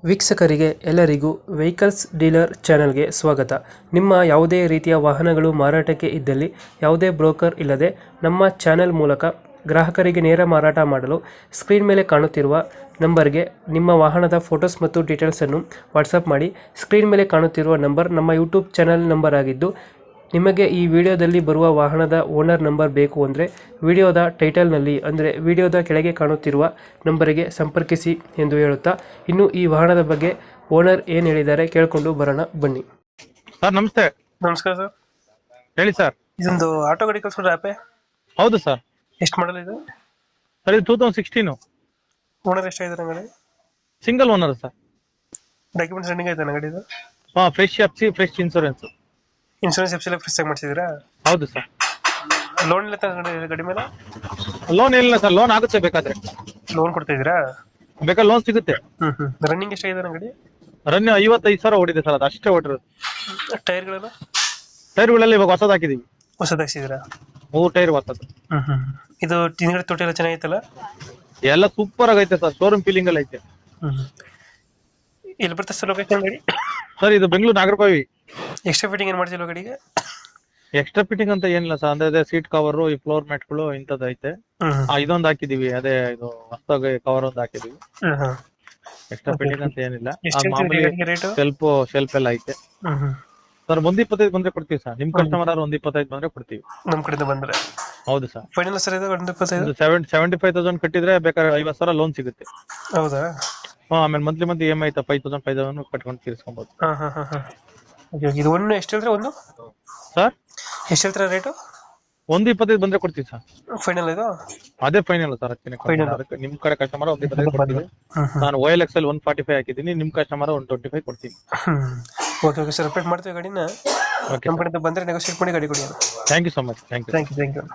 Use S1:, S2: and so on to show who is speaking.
S1: ವೀಕ್ಷಕರಿಗೆ ಎಲ್ಲರಿಗೂ vehicles dealer ಚಾನೆಲ್ಗೆ ಸ್ವಾಗತ. ನಿಮ್ಮ ಯಾವುದೇ ರೀತಿಯ ವಾಹನಗಳು ಮಾರಾಟಕ್ಕೆ ಇದ್ದಲ್ಲಿ ಯಾವುದೇ ಬ್ರೋಕರ್ ಇಲ್ಲದೆ ನಮ್ಮ ಚಾನೆಲ್ ಮೂಲಕ ಗ್ರಾಹಕರಿಗೆ ನೇರ ಮಾರಾಟ ಮಾಡಲು ಸ್ಕ್ರೀನ್ ಮೇಲೆ ಕಾಣುತ್ತಿರುವ ನಂಬರ್ಗೆ ನಿಮ್ಮ ವಾಹನದ ಫೋಟೋಸ್ ಮತ್ತು ಡೀಟೇಲ್ಸನ್ನು ವಾಟ್ಸಪ್ ಮಾಡಿ. ಸ್ಕ್ರೀನ್ ಮೇಲೆ ಕಾಣುತ್ತಿರುವ ನಂಬರ್ ನಮ್ಮ ಯೂಟ್ಯೂಬ್ ಚಾನೆಲ್ ನಂಬರ್ ಆಗಿದ್ದು, ನಿಮಗೆ ಈ ವಿಡಿಯೋದಲ್ಲಿ ಬರುವ ವಾಹನದ ಓನರ್ ನಂಬರ್ ಬೇಕು ಅಂದರೆ ವಿಡಿಯೋದ ಟೈಟಲ್ನಲ್ಲಿ ಅಂದರೆ ವಿಡಿಯೋದ ಕೆಳಗೆ ಕಾಣುತ್ತಿರುವ ನಂಬರಿಗೆ ಸಂಪರ್ಕಿಸಿ ಎಂದು ಹೇಳುತ್ತಾ, ಇನ್ನು ಈ ವಾಹನದ ಬಗ್ಗೆ ಓನರ್ ಏನು ಹೇಳಿದ್ದಾರೆ ಕೇಳಿಕೊಂಡು ಬರೋಣ ಬನ್ನಿ.
S2: ಸರ್ ನಮಸ್ತೆ.
S1: ನಮಸ್ಕಾರ ಸರ್,
S2: ಹೇಳಿ ಸರ್.
S1: ಇದೊಂದು ಆಟೋ ಗಾಡಿ ಕಳ್ಸ್ಕೊಡ್ರೆ ಆಪೆ?
S2: ಹೌದು ಸರ್.
S1: ಎಷ್ಟು ಮಾಡಲ್ ಇದು?
S2: ಸರ್ ಇದು 2016.
S1: ಓನರ್ ಎಷ್ಟಾಗಿದ್ದಾರೆ ಗಾಡಿ?
S2: Single owner sir.
S1: Documents running ಆಯ್ತಾನ ಗಾಡಿದು?
S2: Fresh FC, fresh insurance.
S1: Insurance FC fresh ಆಗಿ ಮಾಡಿಸಿದ್ದೀರಾ?
S2: ಹೌದು ಸರ್.
S1: ಲೋನ್ ಇಲ್ಲ ಗಾಡಿ ಮೇಲೆ?
S2: ಲೋನ್ ಇಲ್ಲ ಸರ್, ಲೋನ್ ಆಗುತ್ತೆ ಬೇಕಾದ್ರೆ.
S1: ಲೋನ್ ಕೊಡ್ತಾ ಇದ್ದೀರಾ?
S2: ಬೇಕಾದ್ರೆ ಲೋನ್ ಸಿಗುತ್ತೆ.
S1: ರನ್ನಿಂಗ್ ಎಷ್ಟಾಗಿದೆ ಗಾಡಿ?
S2: ರನ್ 55,000 ಓಡಿದೆ ಸರ್, ಅದು ಅಷ್ಟೇ ಓಡಿರೋದು.
S1: ಟೈರ್ಗಳೆಲ್ಲ?
S2: ಟೈರ್ಗಳೆಲ್ಲ ಇವಾಗ ಹೊಸದು ಹಾಕಿದೀವಿ.
S1: ಹೊಸದು ಹಾಕ್ಸಿದ್ದೀರಾ?
S2: 3 ಟೈರ್ ಹೊಸದು.
S1: ಇದು ಹಿಂದ್ಗಡೆ ತೊಟ್ಟಿ ಎಲ್ಲ ಚೆನ್ನಾಗೈತಲ್ಲ?
S2: ಎಲ್ಲ ಸೂಪರ್ ಆಗೈತೆ ಸರ್, ಶೋರೂಮ್ ಫೀಲಿಂಗ್ ಎಲ್ಲ ಐತೆ.
S1: ಎಲ್ಲಿ ಬರ್ತದೆ ಸರ್ ಲೊಕೇಶನ್ ಗಾಡಿ?
S2: ಸರ್ ಇದು ಬೆಂಗಳೂರು ನಾಗರಬಾವಿ.
S1: ಎಕ್ಸ್ಟ್ರಾ ಫಿಟ್ಟಿಂಗ್ ಏನು ಮಾಡ್ತಿಲ್ಲ ಗಾಡಿಗೆ?
S2: ಎಕ್ಸ್ಟ್ರಾ ಫಿಟ್ಟಿಂಗ್ ಅಂತ ಏನಿಲ್ಲ ಸರ್, ಅಂದ್ರೆ ಸೀಟ್ ಕವರ್, ಈ ಫ್ಲೋರ್ ಮ್ಯಾಟ್ಗಳು ಇಂಥದ್ದು ಐತೆ. ಇದೊಂದು ಹಾಕಿದೀವಿ, ಅದೇ ಇದು ಹೊಸದಾಗಿ ಕವರ್ ಒಂದು ಹಾಕಿದೀವಿ. ಎಕ್ಸ್ಟ್ರಾ ಫಿಟ್ಟಿಂಗ್ ಅಂತ ಏನಿಲ್ಲ. ಮಾಮೂಲಿ ಶೆಲ್ಫ್ ಎಲ್ಲ ಐತೆ ಸರ್. 125 ಬಂದ್ರೆ ಕೊಡ್ತೀವಿ ಸರ್. ನಿಮ್ ಕಸ್ಟಮರ್ 125 ಬಂದ್ರೆ ಕೊಡ್ತೀವಿ
S1: ನಮ್ ಕಡೆಯಿಂದ ಬಂದ್ರೆ.
S2: ಹೌದು ಸರ್.
S1: ಫೈನಲ್ ಸರ್ ಇದು 125?
S2: 75,000 ಕಟ್ಟಿದ್ರೆ ಬೇಕಾದ್ರೆ 50,000 ಲೋನ್ ಸಿಗುತ್ತೆ.
S1: ಹೌದಾ?
S2: ಆಮೇಲೆ ಮಂತ್ಲಿ EMI 5,000 ಕಟ್ಕೊಂಡು ತೀರಿಸ್ಕೊಬಹುದು.
S1: ಇದು ಒಂದು ಎಷ್ಟು ಹೇಳ್ತಾರೆ? ಒಂದು
S2: ಸರ್
S1: ಎಷ್ಟು ಹೇಳ್ತಾರೆ ರೇಟು?
S2: 125 ಬಂದ್ರೆ ಕೊಡ್ತೀವಿ ಸರ್.
S1: ಫೈನಲ್ ಇದು?
S2: ಅದೇ ಫೈನಲ್ ಸರ್. ಅದಕ್ಕೆ ನಿಮ್ ಕಡೆ ಕಸ್ಟಮರ್ 125 ಕೊಡ್ತೀವಿ. ನಾನು OLX ಅಲ್ಲಿ 145 ಹಾಕಿದ್ದೀನಿ, ನಿಮ್ ಕಸ್ಟಮರ್ 125 ಕೊಡ್ತೀನಿ.
S1: ಓಕೆ ಸರ್, ಅಪ್ಡೇಟ್ ಮಾಡ್ತೀವಿ ಗಾಡಿನ. ನಮ್ಮ ಕಡೆಯಿಂದ ಬಂದ್ರೆ ನೆಗೋಶಿಯೇಟ್ ಮಾಡಿ ಗಾಡಿ ಕೊಡಿ.
S2: Thank you so much. Thank you.
S1: Thank you.